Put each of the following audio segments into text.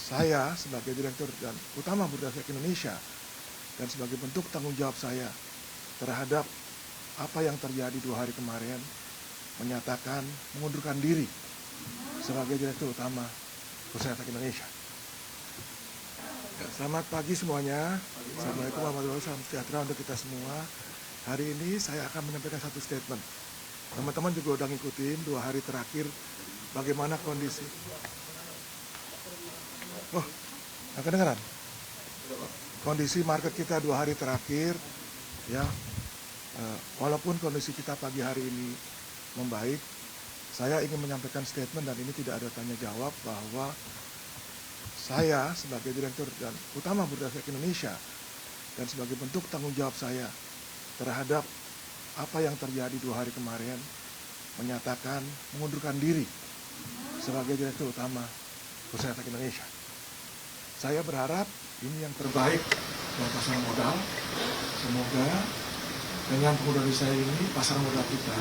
saya sebagai Direktur dan Utama Bursa Efek Indonesia dan sebagai bentuk tanggung jawab saya terhadap apa yang terjadi 2 hari kemarin menyatakan mengundurkan diri sebagai Direktur Utama Bursa Efek Indonesia. Ya, selamat pagi semuanya. Assalamualaikum warahmatullahi wabarakatuh. Salam sejahtera untuk kita semua. Hari ini saya akan menyampaikan satu statement. Teman-teman juga udah ngikutin 2 hari terakhir bagaimana kondisi. Oh, nggak kedengeran? Kondisi market kita 2 hari terakhir, ya, walaupun kondisi kita pagi hari ini membaik, saya ingin menyampaikan statement dan ini tidak ada tanya jawab bahwa saya sebagai Direktur dan Utama Bursa Efek Indonesia dan sebagai bentuk tanggung jawab saya terhadap apa yang terjadi 2 hari kemarin menyatakan mengundurkan diri sebagai Direktur Utama Bursa Efek Indonesia. Saya berharap ini yang terbaik buat pasar modal. Semoga dengan pengunduran saya ini pasar modal kita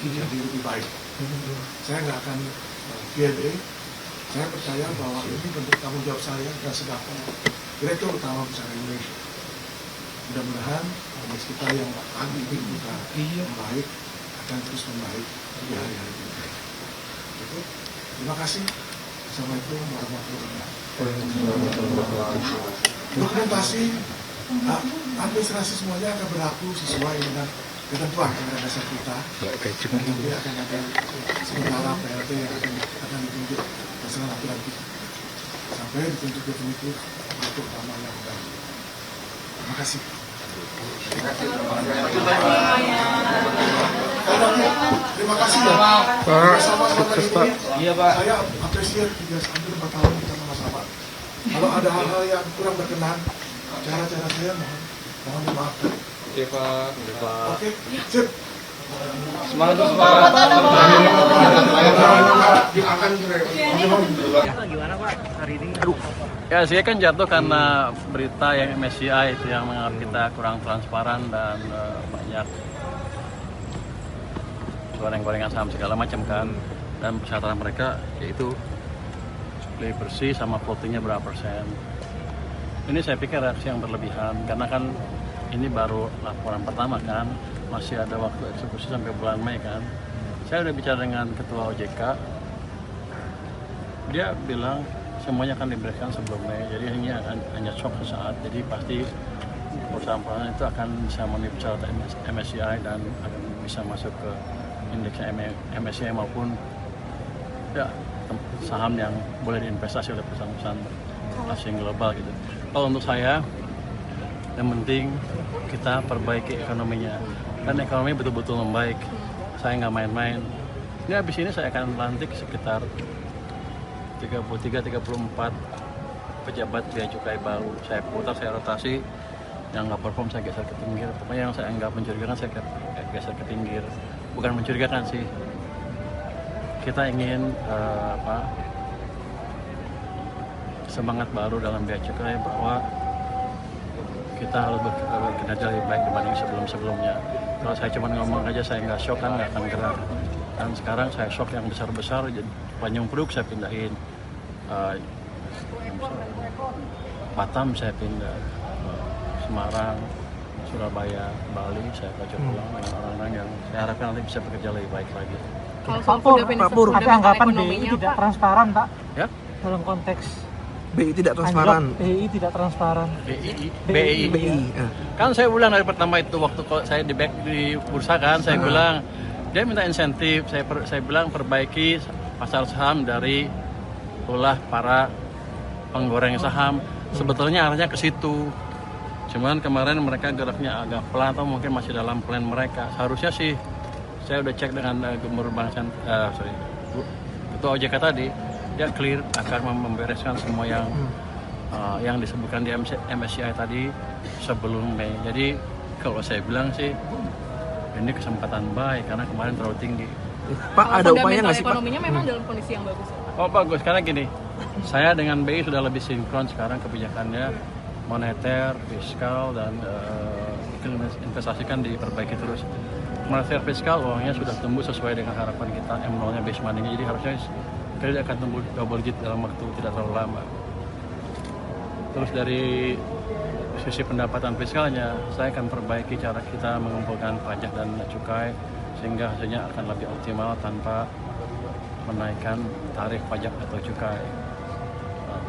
jadi lebih baik. Saya nggak akan Q&A. Saya percaya bahwa ini bentuk tanggung jawab saya dan sebagai Direktur Utama Bursa Efek Indonesia. Mudah-mudahan kondisi kita yang pagi ini juga membaik akan terus membaik di hari-hari berikutnya. Terima kasih. Assalamualaikum warahmatullahi wabarakatuh. Dokumentasi administrasi semuanya akan berlaku sesuai dengan ketentuan anggaran dasar kita. Nanti akan ada sementara PLT yang akan ditunjuk berdasarkan aturan kita sampai ditunjuk definitif untuk utama yang baik. Terima kasih. Terima kasih ya Pak. Sukses Pak. Iya Pak. Saya apresiasi hampir 4 tahun kita sama-sama. Kalau ada hal-hal yang kurang berkenan, cara-cara saya mohon dimaafkan. Oke Pak. Oke, sip. Semangat terus Pak. Gimana Pak hari ini? Ya, saya kan jatuh karena berita yang MSCI itu yang menganggap kita kurang transparan dan banyak goreng-gorengan saham segala macam kan. Dan persyaratan mereka yaitu lebih bersih sama floatingnya berapa persen. Ini saya pikir reaksi yang berlebihan karena kan ini baru laporan pertama kan, masih ada waktu eksekusi sampai bulan Mei kan. Saya udah bicara dengan Ketua OJK, dia bilang semuanya akan diberikan sebelum Mei, jadi ini hanya shock sesaat, jadi pasti perusahaan-perusahaan itu akan bisa memenuhi syarat MSCI dan akan bisa masuk ke indeks MSCI maupun ya saham yang boleh diinvestasi oleh perusahaan-perusahaan asing global gitu. Kalau untuk saya, yang penting kita perbaiki ekonominya, kan ekonomi betul-betul membaik. Saya nggak main-main. Ini habis ini saya akan lantik sekitar 33-34 pejabat bea cukai baru. Saya putar, saya rotasi, yang nggak perform saya geser ke pinggir. Pokoknya yang saya nggak mencurigakan saya geser ke pinggir. Bukan mencurigakan sih. Kita ingin semangat baru dalam bea cukai bahwa kita harus berkinerja lebih baik dibanding sebelum-sebelumnya. Kalau saya cuma ngomong aja saya nggak shock kan nggak akan gerak. Dan sekarang saya shock yang besar-besar, Tanjung Priok saya pindahin, Batam saya pindah, Semarang, Surabaya, Bali saya kacau pulang dengan orang-orang yang saya harapkan nanti bisa bekerja lebih baik lagi. Pak Pur, ada anggapan BI tidak transparan Pak? Ya? Dalam konteks BI tidak transparan. BI tidak transparan. BI. Kan saya bilang dari pertama itu waktu saya di bursa kan, saya bilang dia minta insentif, saya bilang perbaiki pasar saham dari ulah para penggoreng saham. Sebetulnya arahnya ke situ. Cuman kemarin mereka geraknya agak pelan atau mungkin masih dalam plan mereka. Seharusnya sih saya udah cek dengan Gubernur Ketua OJK tadi, dia clear akan membereskan semua yang disebutkan di MSCI tadi sebelum Mei. Jadi kalau saya bilang sih ini kesempatan baik karena kemarin terlalu tinggi. Pak, ada upaya nggak sih Pak? Ekonominya memang dalam kondisi yang bagus. Oh bagus, karena gini, saya dengan BI sudah lebih sinkron sekarang kebijakannya, moneter, fiskal, dan investasi kan diperbaiki terus. Moneter fiskal uangnya sudah tumbuh sesuai dengan harapan kita, M0-nya base money-nya, jadi harusnya kredit akan tumbuh double digit dalam waktu tidak terlalu lama. Terus dari sisi pendapatan fiskalnya, saya akan perbaiki cara kita mengumpulkan pajak dan cukai sehingga hasilnya akan lebih optimal tanpa menaikkan tarif pajak atau cukai.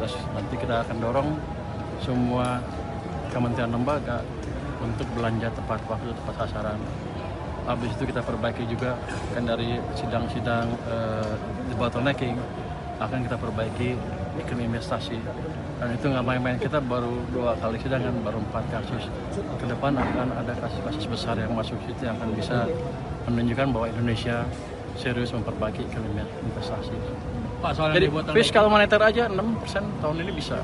Terus nanti kita akan dorong semua kementerian lembaga untuk belanja tepat waktu, tepat sasaran. Habis itu kita perbaiki juga kan dari sidang-sidang debottlenecking akan kita perbaiki iklim investasi. Dan itu nggak main-main, kita baru 2 kali sidang kan, baru 4 kasus. Ke depan akan ada kasus-kasus besar yang masuk situ yang akan bisa menunjukkan bahwa Indonesia serius memperbaiki iklim investasi. Pak, soal Jadi yang dibuat fiskal moneter aja 6% tahun ini bisa.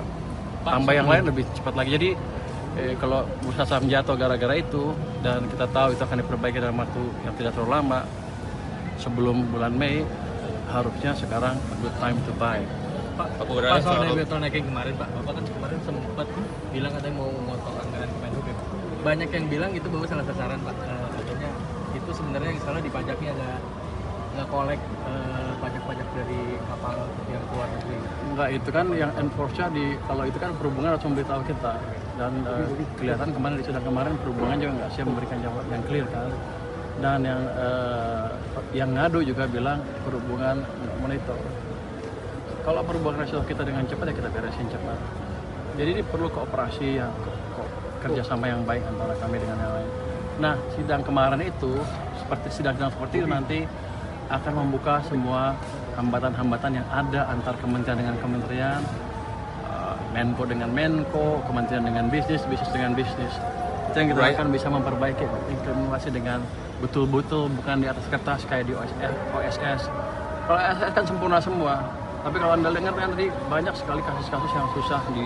Tambah yang lain lebih cepat lagi. Jadi kalau bursa saham jatuh gara-gara itu dan kita tahu itu akan diperbaiki dalam waktu yang tidak terlalu lama, sebelum bulan Mei, harusnya sekarang a good time to buy. Pak, soal debottlenecking kemarin Pak, Bapak kan kemarin sempat bilang katanya mau memotong anggaran Kemenhub. Banyak yang bilang itu bahwa salah sasaran Pak, katanya itu sebenarnya yang salah di pajaknya, nggak kolek pajak-pajak dari kapal yang keluar negeri. Enggak, itu kan yang enforce-nya kalau itu kan perhubungan harus memberitahu kita dan kelihatan kemarin di sidang kemarin perhubungan juga nggak siap memberikan jawaban yang clear kan. Dan yang ngadu juga bilang perhubungan monitor. Kalau perhubungan nasional kita dengan cepat ya kita beresin cepat. Jadi ini perlu kooperasi yang kerjasama yang baik antara kami dengan yang lain. Nah, sidang kemarin itu sidang-sidang seperti itu nanti akan membuka semua hambatan-hambatan yang ada antar kementerian dengan kementerian, Menko dengan Menko, kementerian dengan bisnis, bisnis dengan bisnis. Itu yang kita akan bisa memperbaiki implementasi dengan betul-betul, bukan di atas kertas kayak di OSS. Kalau OSS kan sempurna semua. Tapi kalau Anda dengar kan tadi banyak sekali kasus-kasus yang susah di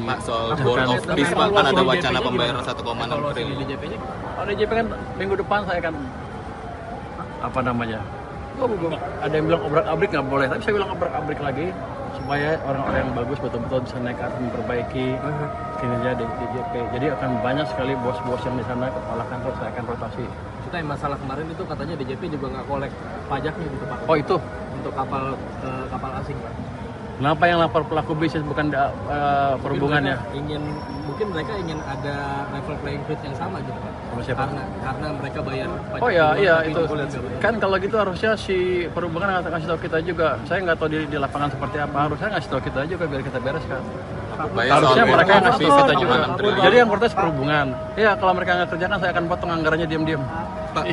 Pak, soal board of peace Pak, kan ada wacana pembayaran 1,6 triliun. Kalau DJP kan minggu depan saya akan ada yang bilang obrak-abrik nggak boleh, tapi saya bilang obrak-abrik lagi supaya orang-orang yang bagus betul-betul bisa naik atas memperbaiki kinerja DJP. Jadi akan banyak sekali bos-bos yang di sana, kepala kantor saya akan rotasi. Kita yang masalah kemarin itu katanya DJP juga nggak kolek pajaknya gitu Pak. Oh itu? Untuk kapal asing Pak. Kenapa yang lapor pelaku bisnis bukan perhubungannya? Mungkin mereka ingin ada level playing field yang sama gitu Pak. Sama siapa? Karena mereka bayar pajak. Oh iya itu. Kan kalau gitu harusnya si perhubungan akan kasih tahu kita juga. Saya nggak tahu di lapangan seperti apa. Harusnya ngasih tahu kita juga biar kita bereskan. Harusnya mereka yang ngasih tahu kita juga. Jadi yang protes perhubungan. Iya, kalau mereka nggak kerjakan saya akan potong anggarannya diam-diam. Kalau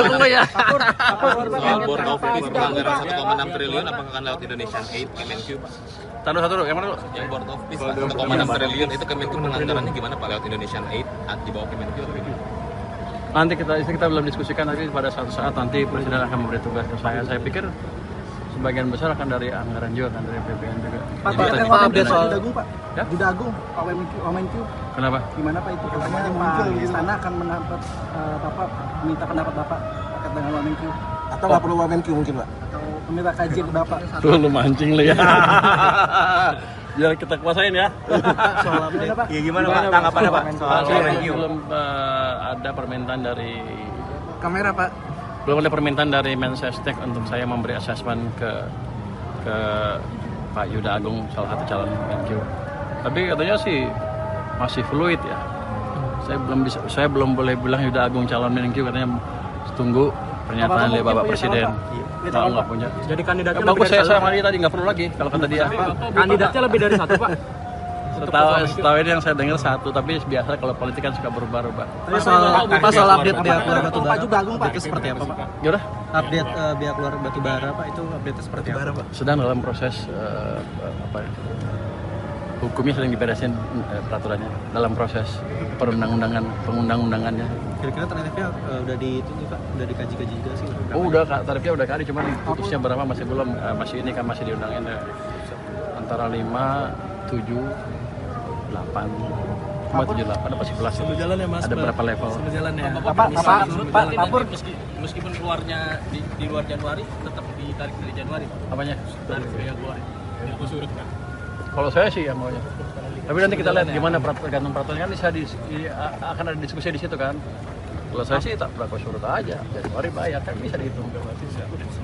dulu ya. Soal board of peace penganggaran 1,6 triliun apakah akan lewat Indonesian Aid Kemenq Pak? Satu yang mana dulu? Yang board of peace Pak, 1,6 triliun itu Kemenq penganggarannya gimana Pak, lewat Indonesian Aid di bawah Kemenq atau gimana? Nanti kita belum diskusikan, tapi pada suatu saat nanti Presiden akan memberi tugas ke saya. Saya pikir sebagian besar akan dari anggaran juga, kan dari APBN juga. Pak, update soal Dagung Pak. Ya? Di Dagung, Pak Wamenkyu. Kenapa? Gimana Pak itu? Katanya Pak Istana akan mendapat Bapak minta pendapat Bapak terkait dengan Wamenkyu. Atau nggak perlu Wamenkyu mungkin Pak? Atau meminta kajian ke Bapak. Tuh lu mancing lu ya. Biar kita kuasain ya. Soal update Pak. Ya gimana Pak? Tanggapannya Pak? Soal Wamenkyu. Belum ada permintaan dari Kamera Pak. Belum ada permintaan dari Mensesnek untuk saya memberi asesmen ke Pak Yuda Agung, salah satu calon Menkyu. Tapi katanya sih masih fluid ya. Saya belum boleh bilang Yuda Agung calon Menkyu, katanya tunggu pernyataan dari Bapak Presiden. Nggak punya. Jadi kandidatnya Bagus saya sama dia tadi, nggak perlu lagi kalau kata dia. Kandidatnya lebih dari satu Pak. Setahu ini yang saya dengar satu, tapi biasa kalau politik kan suka berubah-ubah. Soal update biaya keluar batubara. Pak juga Agung Pak. Itu seperti apa Pak? Gimana? Update biaya keluar batubara Pak, itu update seperti apa Pak? Sedang dalam proses hukumnya sedang diberesin, peraturannya dalam proses pengundang-undangannya. Kira-kira tarifnya udah Pak, udah dikaji-kaji juga sih? Oh udah, tarifnya udah kali, cuman putusnya berapa masih belum, masih diundangin antara 5, 7, 8, 78 apa 11 Sambil jalan ya Mas. ada berapa level? Sambil jalan ya. Pak Pur, meskipun keluarnya di luar Januari tetap ditarik dari Januari. Apanya? Tarik biaya keluar. Itu surut kan. Kalau saya sih ya maunya. Tapi nanti kita lihat gimana tergantung peraturan kan akan ada diskusi di situ kan. Kalau saya sih tak berlaku surut aja, Januari bayar kan bisa dihitung.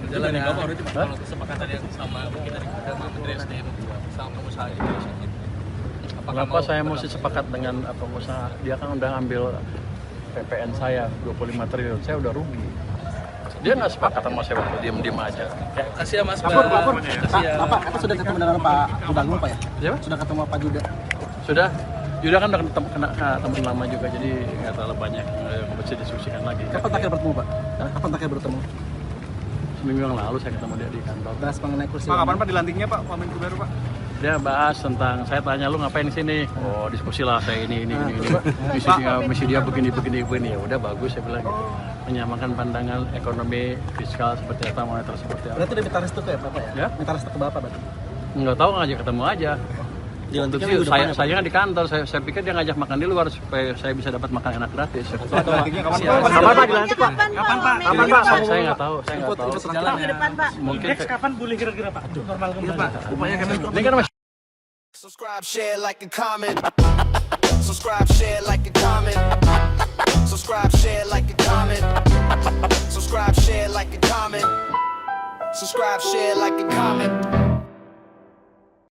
Jalan ya, Bapak berarti kalau kesepakatan yang sama kita sama Menteri SDM sama pengusaha Indonesia ini. Kenapa saya mesti sepakat dengan pengusaha? Dia kan udah ambil PPN saya 25 triliun, saya udah rugi. Dia nggak sepakat sama saya waktu diem-diem aja. Kasih ya Mas. Bapak sudah ketemu dengan Pak Judagung Pak ya? Siapa? Sudah ketemu Pak Juda. Sudah, Yuda kan udah kena teman lama juga, jadi nggak terlalu banyak yang mesti diskusikan lagi. Kapan terakhir bertemu Pak? Kapan terakhir bertemu? Seminggu yang lalu saya ketemu dia di kantor. Bahas mengenai kursi. Pak, kapan Pak dilantiknya Pak Wamenku baru Pak? Dia bahas tentang, saya tanya lu ngapain di sini? Oh diskusi lah saya ini. Misi dia begini. Ya udah bagus saya bilang. Menyamakan pandangan ekonomi fiskal seperti apa, moneter seperti apa. Berarti udah minta restu ke ya Bapak ya? Ya? Minta restu ke Bapak berarti? Nggak tahu ngajak ketemu aja. Untuk sih, saya kan di kantor, saya pikir dia ngajak makan di luar supaya saya bisa dapat makan enak gratis. Kapan Pak dilantik Pak? Kapan Pak? Saya nggak tahu. Jalan ya. Mungkin Kapan boleh kira-kira Pak? Normal kembali. Pak, upaya ini kan masih. Subscribe, share, like, and comment. Subscribe, share, like, and comment. Subscribe, share, like, and comment. Subscribe, share, like, and comment. Subscribe, share, like, and comment.